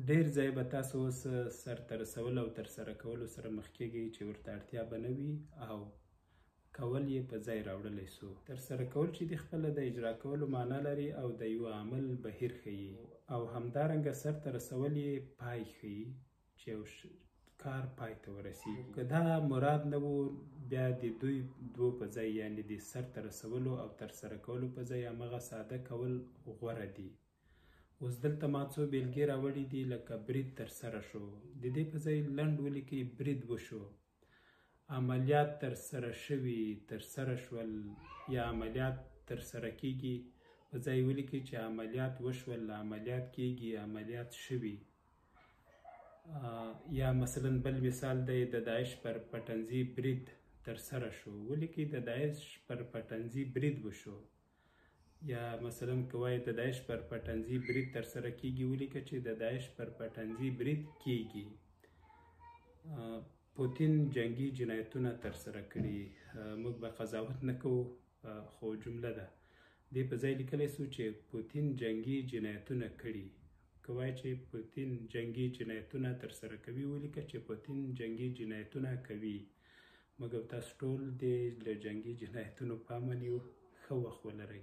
ډېر ځای به تاسو اوس سرته رسولو او ترسره کولو سره مخ کېږئ چې ورته اړتیا به نه وي او کول یې په ځای راوړلی سو. ترسره کول چې دي خپله د اجرا کولو معنا لري او د یو عمل بهیر ښیي او همدارنګه سرته رسول یې پای ښیي چې یو کار پای ته ورسیږي. که دا مراد نه و بیا د دوی دوو په ځای یعنې د سرته رسولو او ترسره کولو په ځای همغه ساده کول غوره دي. اوس دلته ما څو بیلګې راوړي دي لکه برید ترسره شو، د دې په ځای لنډ ولیکئ برید وشو. عملیات ترسره شوي، ترسره شول یا عملیات ترسره کیږي په ځای ولیکئ چې عملیات وشول، عملیات کیږي، عملیات شوي. یا مثلا بل مثال دی د داعش پر پټنځي برید ترسره شو، ولیکئ د داعش پر پټنځي برید وشو. یا مثلا که وایي د داعش پر پټنځي برید ترسره کیږي ولیکه چې د داعش پر پټنځي برید کیږي. پوتین جنگي جنایتونه ترسره کړي، موږ به قضاوت نه کوو خو جمله ده دې په ځای لیکلی سو چې پوتین جنگي جنایتونه کړي. که وایي چې پوتین جنگي جنایتونه ترسره کوي ولیکه چې پوتین جنگي جنایتونه کوي. موږ او تاسو ټول دې له جنګي جنایتونو په امن یو. ښه وخت ولرئ.